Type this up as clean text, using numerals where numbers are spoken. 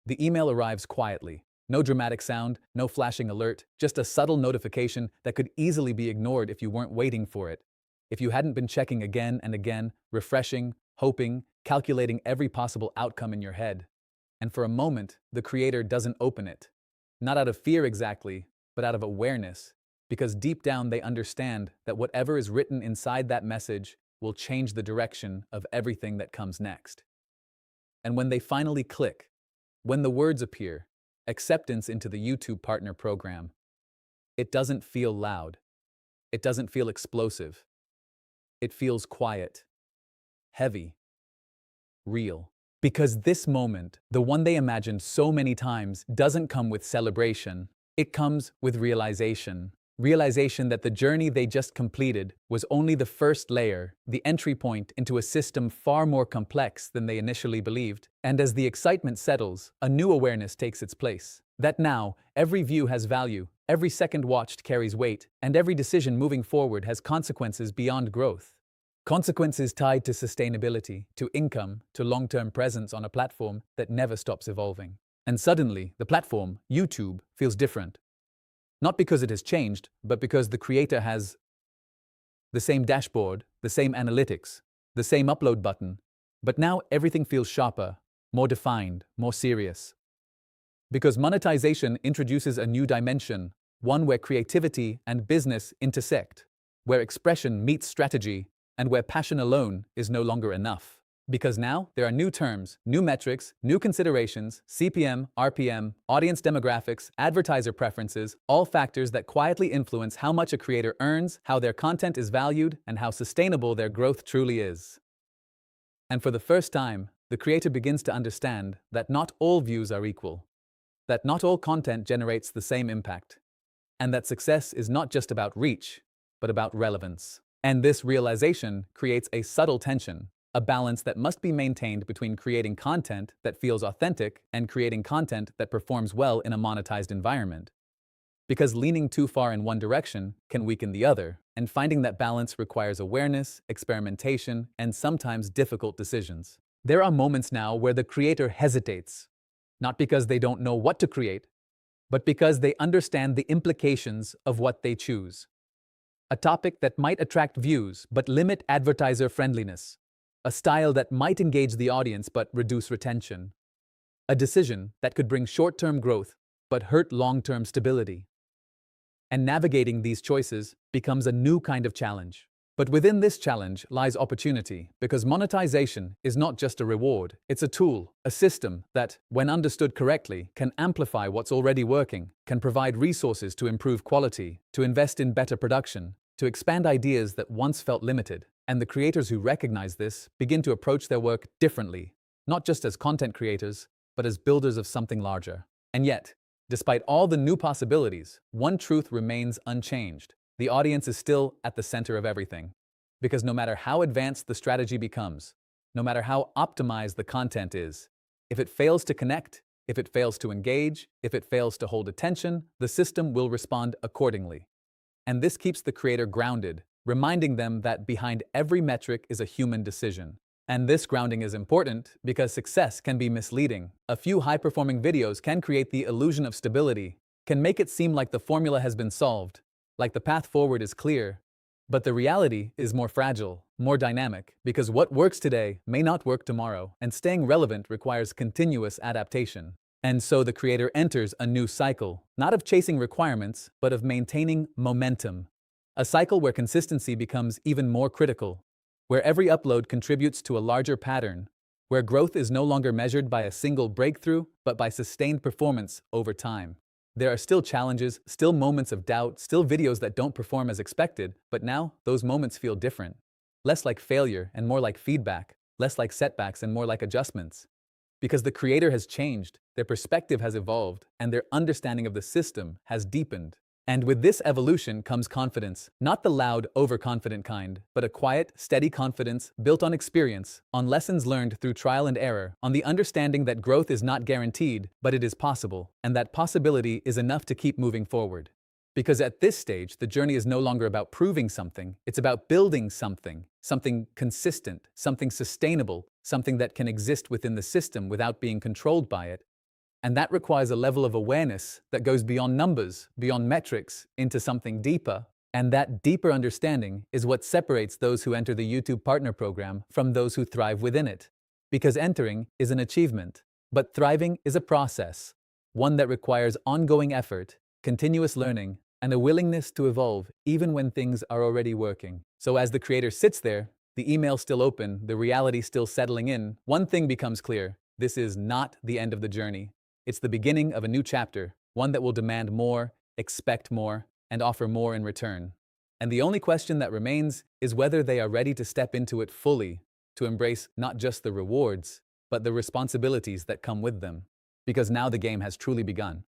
The email arrives quietly. No dramatic sound, no flashing alert, just a subtle notification that could easily be ignored if you weren't waiting for it. If you hadn't been checking again and again, refreshing, hoping, calculating every possible outcome in your head. And for a moment, the creator doesn't open it. Not out of fear exactly, but out of awareness. Because deep down they understand that whatever is written inside that message will change the direction of everything that comes next. And when they finally click, when the words appear, acceptance into the YouTube Partner Program, it doesn't feel loud. It doesn't feel explosive. It feels quiet, heavy, real. Because this moment, the one they imagined so many times, doesn't come with celebration. It comes with realization. Realization that the journey they just completed was only the first layer, the entry point into a system far more complex than they initially believed. And as the excitement settles, a new awareness takes its place. That now, every view has value, every second watched carries weight, and every decision moving forward has consequences beyond growth. Consequences tied to sustainability, to income, to long-term presence on a platform that never stops evolving. And suddenly, the platform, YouTube, feels different. Not because it has changed, but because the creator has the same dashboard, the same analytics, the same upload button, but now everything feels sharper, more defined, more serious. Because monetization introduces a new dimension, one where creativity and business intersect, where expression meets strategy, and where passion alone is no longer enough. Because now there are new terms, new metrics, new considerations, CPM, RPM, audience demographics, advertiser preferences, all factors that quietly influence how much a creator earns, how their content is valued, and how sustainable their growth truly is. And for the first time, the creator begins to understand that not all views are equal, that not all content generates the same impact, and that success is not just about reach, but about relevance. And this realization creates a subtle tension, a balance that must be maintained between creating content that feels authentic and creating content that performs well in a monetized environment. Because leaning too far in one direction can weaken the other, and finding that balance requires awareness, experimentation, and sometimes difficult decisions. There are moments now where the creator hesitates, not because they don't know what to create, but because they understand the implications of what they choose. A topic that might attract views but limit advertiser friendliness. A style that might engage the audience but reduce retention. A decision that could bring short-term growth but hurt long-term stability. And navigating these choices becomes a new kind of challenge. But within this challenge lies opportunity, because monetization is not just a reward, it's a tool, a system that, when understood correctly, can amplify what's already working, can provide resources to improve quality, to invest in better production, to expand ideas that once felt limited. And the creators who recognize this begin to approach their work differently, not just as content creators, but as builders of something larger. And yet, despite all the new possibilities, one truth remains unchanged. The audience is still at the center of everything. Because no matter how advanced the strategy becomes, no matter how optimized the content is, if it fails to connect, if it fails to engage, if it fails to hold attention, the system will respond accordingly. And this keeps the creator grounded, reminding them that behind every metric is a human decision. And this grounding is important because success can be misleading. A few high-performing videos can create the illusion of stability, can make it seem like the formula has been solved, like the path forward is clear. But the reality is more fragile, more dynamic, because what works today may not work tomorrow, and staying relevant requires continuous adaptation. And so the creator enters a new cycle, not of chasing requirements, but of maintaining momentum. A cycle where consistency becomes even more critical, where every upload contributes to a larger pattern, where growth is no longer measured by a single breakthrough, but by sustained performance over time. There are still challenges, still moments of doubt, still videos that don't perform as expected, but now those moments feel different. Less like failure and more like feedback, less like setbacks and more like adjustments. Because the creator has changed, their perspective has evolved, and their understanding of the system has deepened. And with this evolution comes confidence, not the loud, overconfident kind, but a quiet, steady confidence built on experience, on lessons learned through trial and error, on the understanding that growth is not guaranteed, but it is possible, and that possibility is enough to keep moving forward. Because at this stage, the journey is no longer about proving something, it's about building something, something consistent, something sustainable, something that can exist within the system without being controlled by it. And that requires a level of awareness that goes beyond numbers, beyond metrics, into something deeper. And that deeper understanding is what separates those who enter the YouTube Partner Program from those who thrive within it. Because entering is an achievement, but thriving is a process, one that requires ongoing effort, continuous learning, and a willingness to evolve even when things are already working. So as the creator sits there, the email still open, the reality still settling in, one thing becomes clear: this is not the end of the journey. It's the beginning of a new chapter, one that will demand more, expect more, and offer more in return. And the only question that remains is whether they are ready to step into it fully, to embrace not just the rewards, but the responsibilities that come with them. Because now the game has truly begun.